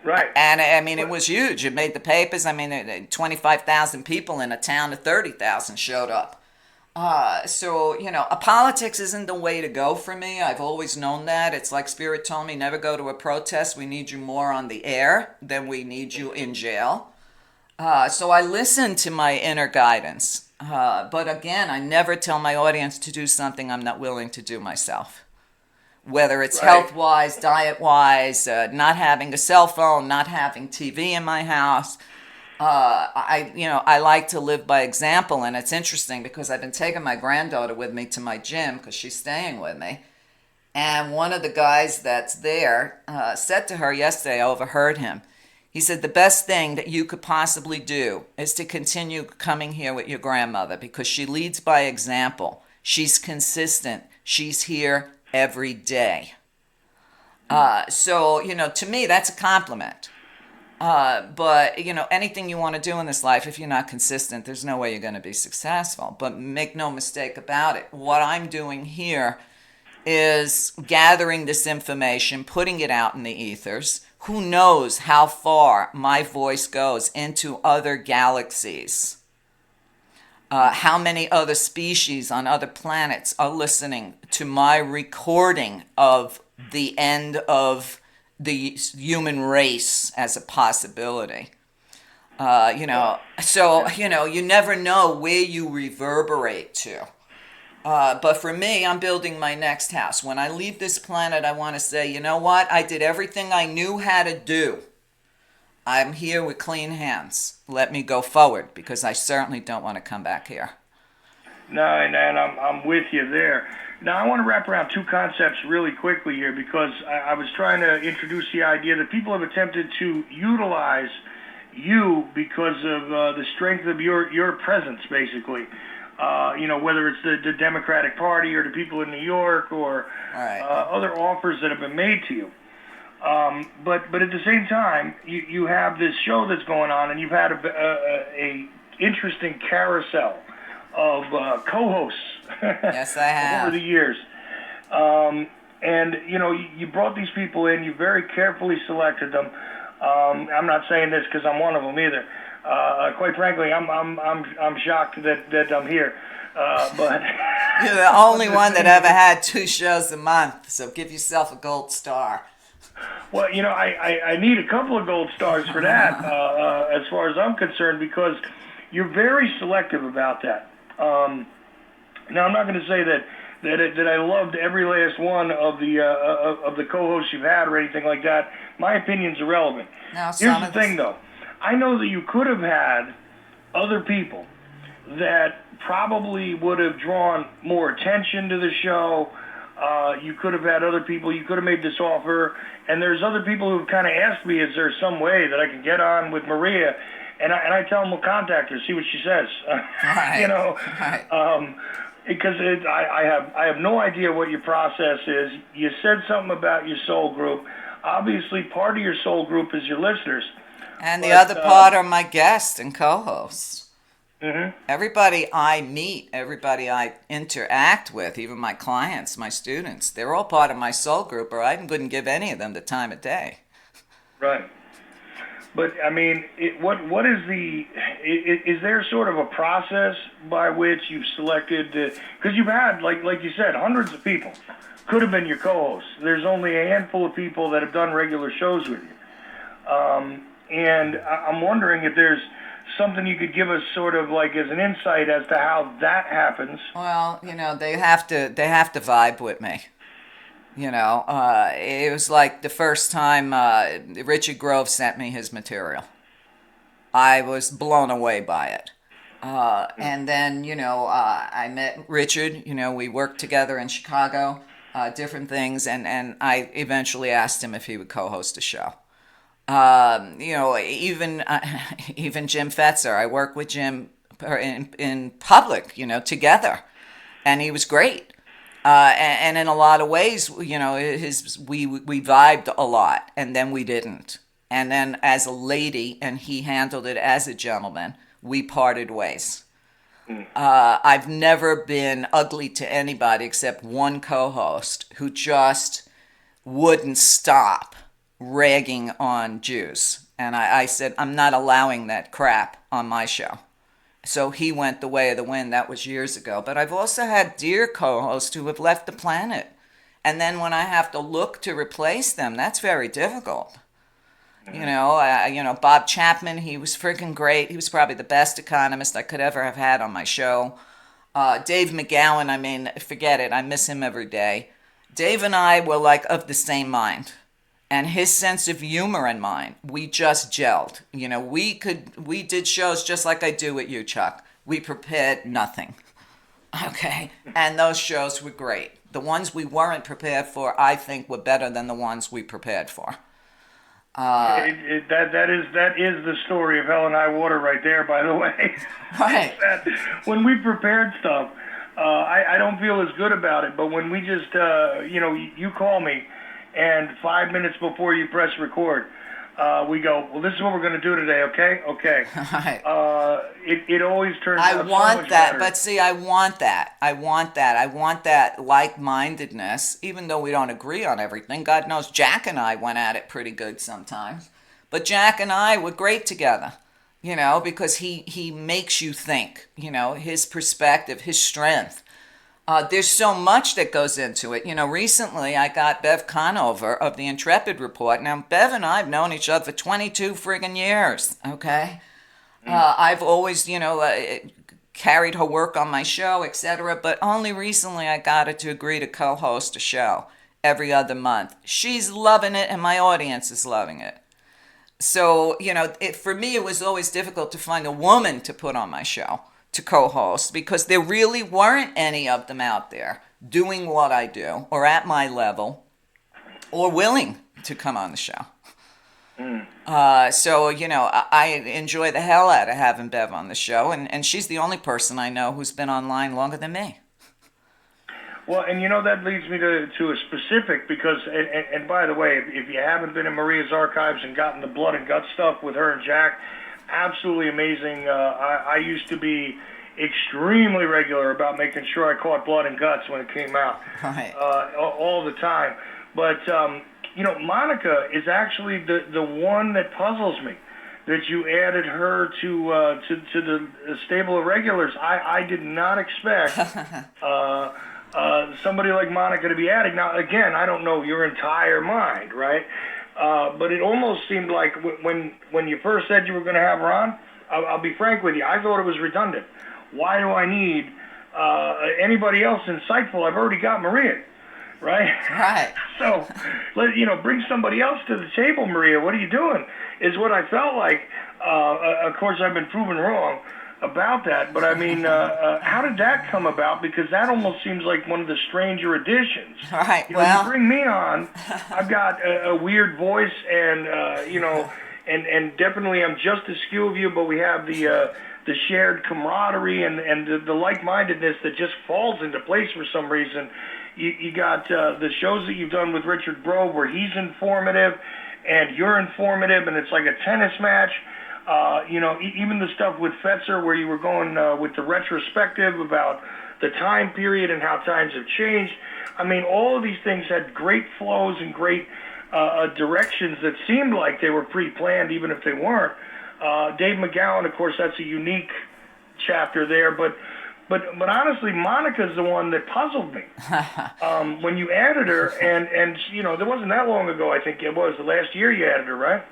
Right. And it was huge. It made the papers. 25,000 people in a town of 30,000 showed up. So politics isn't the way to go for me. I've always known that. It's like Spirit told me, never go to a protest. We need you more on the air than we need you in jail. So I listen to my inner guidance. But again, I never tell my audience to do something I'm not willing to do myself. Whether it's health-wise, diet-wise, not having a cell phone, not having TV in my house. I like to live by example, and it's interesting because I've been taking my granddaughter with me to my gym because she's staying with me. And one of the guys that's there said to her yesterday, I overheard him. He said, the best thing that you could possibly do is to continue coming here with your grandmother because she leads by example. She's consistent. She's here every day. So, to me, that's a compliment. But, anything you want to do in this life, if you're not consistent, there's no way you're going to be successful. But make no mistake about it. What I'm doing here is gathering this information, putting it out in the ethers. who knows how far my voice goes into other galaxies. How many other species on other planets are listening to my recording of the end of the human race as a possibility? So, you never know where you reverberate to. But for me, I'm building my next house. When I leave this planet, I want to say, you know what? I did everything I knew how to do. I'm here with clean hands. Let me go forward, because I certainly don't want to come back here. No, and I'm with you there. Now, I want to wrap around two concepts really quickly here, because I was trying to introduce the idea that people have attempted to utilize you because of the strength of your presence, basically. Whether it's the Democratic Party or the people in New York or other offers that have been made to you. But at the same time, you have this show that's going on, and you've had a interesting carousel of co-hosts. Yes, I have. Over the years. You brought these people in, you very carefully selected them. I'm not saying this because I'm one of them either. Quite frankly, I'm shocked that I'm here. But you're the only one that ever had 2 shows a month, so give yourself a gold star. Well, I need a couple of gold stars for that, as far as I'm concerned, because you're very selective about that. Now, I'm not going to say that I loved every last one of the co-hosts you've had or anything like that. My opinion's irrelevant. Here's the thing, though. I know that you could have had other people that probably would have drawn more attention to the show. You could have had other people. You could have made this offer. And there's other people who've kind of asked me, is there some way that I can get on with Meria? And I tell them, well, contact her, see what she says. Right. Right. Because I have no idea what your process is. You said something about your soul group. Obviously, part of your soul group is your listeners. And the other part are my guests and co-hosts. Mm-hmm. Everybody I meet, everybody I interact with, even my clients, my students, they're all part of my soul group, or I wouldn't give any of them the time of day. Right. But, I mean, what is is there sort of a process by which you've selected, because you've had, like you said, hundreds of people could have been your co-hosts. There's only a handful of people that have done regular shows with you. And I'm wondering if there's something you could give us sort of like as an insight as to how that happens. Well, they have to vibe with me. It was like the first time Richard Grove sent me his material. I was blown away by it. And then, I met Richard. We worked together in Chicago, different things, and I eventually asked him if he would co-host a show. Even Jim Fetzer. I work with Jim in public, together, and he was great. And in a lot of ways, we vibed a lot, and then we didn't. And then as a lady, and he handled it as a gentleman, we parted ways. I've never been ugly to anybody except one co-host who just wouldn't stop ragging on Jews. And I said, I'm not allowing that crap on my show. So he went the way of the wind. That was years ago. But I've also had dear co-hosts who have left the planet. And then when I have to look to replace them, that's very difficult. Bob Chapman, he was freaking great. He was probably the best economist I could ever have had on my show. Dave McGowan, forget it. I miss him every day. Dave and I were like of the same mind. And his sense of humor and mine, we just gelled. We did shows just like I do with you, Chuck. We prepared nothing. Okay? And those shows were great. The ones we weren't prepared for, I think, were better than the ones we prepared for. That is the story of Hell and High Water right there, by the way. Right. When we prepared stuff, I don't feel as good about it, but when we just, you call me, and 5 minutes before you press record, we go, well, this is what we're going to do today, okay? Okay. Right. It always turns out so want much that, better. but see, I want that. I want that like-mindedness, even though we don't agree on everything. God knows Jack and I went at it pretty good sometimes. But Jack and I were great together, because he makes you think, his perspective, his strength. There's so much that goes into it. Recently I got Bev Conover of the Intrepid Report. Now, Bev and I have known each other for 22 friggin' years, okay? I've always, carried her work on my show, etc. But only recently I got her to agree to co-host a show every other month. She's loving it, and my audience is loving it. So, for me, it was always difficult to find a woman to put on my show to co-host, because there really weren't any of them out there doing what I do or at my level or willing to come on the show. So, I enjoy the hell out of having Bev on the show, and she's the only person I know who's been online longer than me. Well, and that leads me to a specific, because, and by the way, if you haven't been in Maria's archives and gotten the blood and gut stuff with her and Jack, absolutely amazing. I used to be extremely regular about making sure I caught blood and guts when it came out, Right. all the time. But, Monica is actually the one that puzzles me, that you added her to the stable of regulars. I did not expect somebody like Monica to be added. Now, again, I don't know your entire mind, right? But it almost seemed like when you first said you were going to have her on, I'll be frank with you, I thought it was redundant. Why do I need anybody else insightful? I've already got Meria, right? Right. So, bring somebody else to the table, Meria. What are you doing? Is what I felt like. Of course, I've been proven wrong about that, but I mean, how did that come about? Because that almost seems like one of the stranger additions. Right. You Well, bring me on, I've got a weird voice, and and definitely I'm just as few of you, but we have the shared camaraderie and the like-mindedness that just falls into place for some reason. You got the shows that you've done with Richard Grove, where he's informative and you're informative, and it's like a tennis match. Even the stuff with Fetzer, where you were going with the retrospective about the time period and how times have changed. I mean, all of these things had great flows and great directions that seemed like they were pre-planned, even if they weren't. Dave McGowan, of course, that's a unique chapter there, but honestly, Monica's the one that puzzled me. When you added her, and there wasn't that long ago, I think it was the last year you added her, right?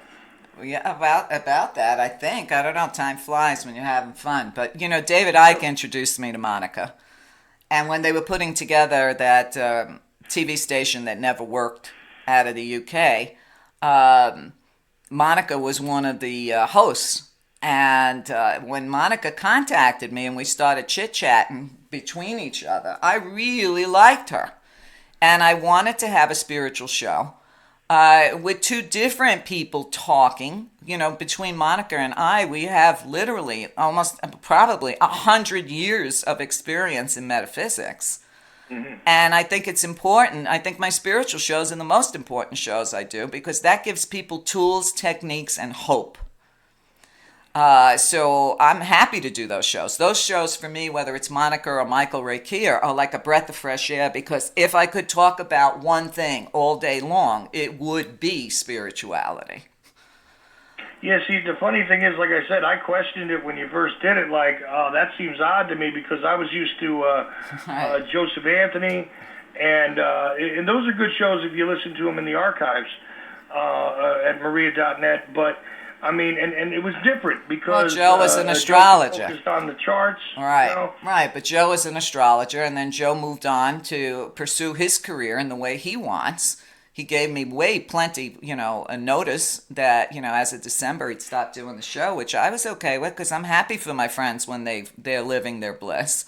yeah, about that, I think. I don't know, time flies when you're having fun. But, David Icke introduced me to Monica. And when they were putting together that TV station that never worked out of the UK, Monica was one of the hosts. And when Monica contacted me and we started chit-chatting between each other, I really liked her. And I wanted to have a spiritual show with two different people talking. Between Monica and I, we have literally probably 100 years of experience in metaphysics. Mm-hmm. And I think it's important. I think my spiritual shows are the most important shows I do, because that gives people tools, techniques, and hope. So I'm happy to do those shows. Those shows for me, whether it's Monica or Michael Ray Keir, are like a breath of fresh air, because if I could talk about one thing all day long, it would be spirituality. Yeah, see, the funny thing is, like I said, I questioned it when you first did it, like, oh, that seems odd to me, because I was used to Joseph Anthony, and those are good shows if you listen to them in the archives at Meria.net, but I mean, and it was different because Joe was an astrologer. Focused on the charts. Right, right. But Joe was an astrologer, and then Joe moved on to pursue his career in the way he wants. He gave me plenty, a notice that, as of December, he'd stop doing the show, which I was okay with, because I'm happy for my friends when they're living their bliss.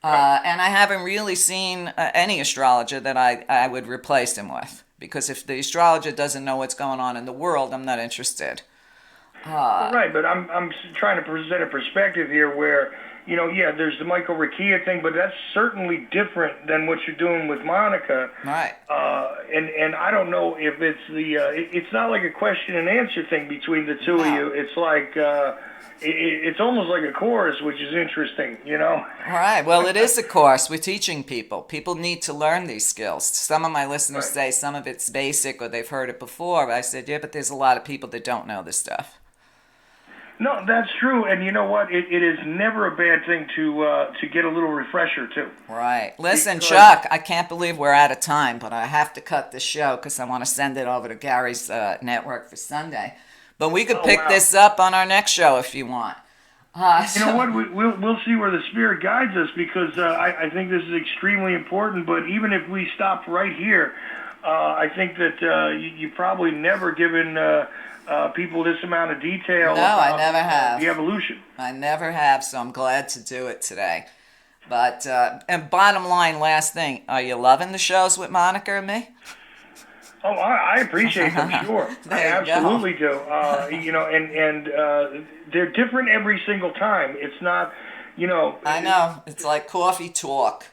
And I haven't really seen any astrologer that I would replace him with, because if the astrologer doesn't know what's going on in the world, I'm not interested. Right, but I'm trying to present a perspective here where, there's the Michael Rakia thing, but that's certainly different than what you're doing with Monica. Right. And I don't know if it's it's not like a question and answer thing between the two of you. It's like, it's almost like a chorus, which is interesting, Right. Well, it is a course. We're teaching people. People need to learn these skills. Some of my listeners say some of it's basic or they've heard it before. I said, yeah, but there's a lot of people that don't know this stuff. No, that's true, and you know what? It is never a bad thing to get a little refresher too. Right. Listen, Chuck, I can't believe we're out of time, but I have to cut the show because I want to send it over to Gary's network for Sunday. But we could pick this up on our next show if you want. You know what? We'll see where the Spirit guides us, because I think this is extremely important. But even if we stopped right here, I think that you probably never given people this amount of detail. No, I never have. The evolution. I never have, so I'm glad to do it today. But, and bottom line, last thing, are you loving the shows with Monica and me? Oh, I appreciate them, sure. I absolutely do. And they're different every single time. It's not, I know. It's like coffee talk.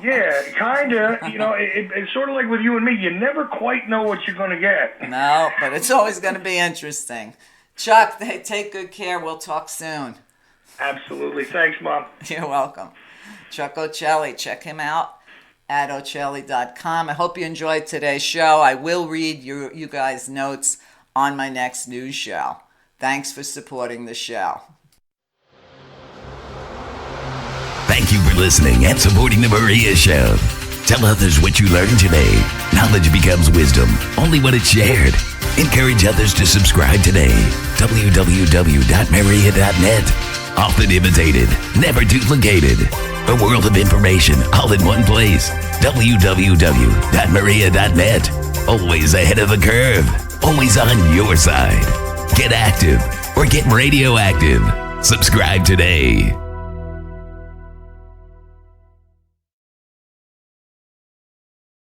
Yeah, kind of. It's sort of like with you and me. You never quite know what you're going to get. No, but it's always going to be interesting. Chuck, take good care. We'll talk soon. Absolutely. Thanks, Mom. You're welcome. Chuck Ochelli. Check him out at Ochelli.com. I hope you enjoyed today's show. I will read you guys' notes on my next news show. Thanks for supporting the show. Thank you for listening and supporting the Meria Show. Tell others what you learned today. Knowledge becomes wisdom only when it's shared. Encourage others to subscribe today. www.meria.net. Often imitated, never duplicated. A world of information all in one place. www.meria.net. Always ahead of the curve. Always on your side. Get active or get radioactive. Subscribe today.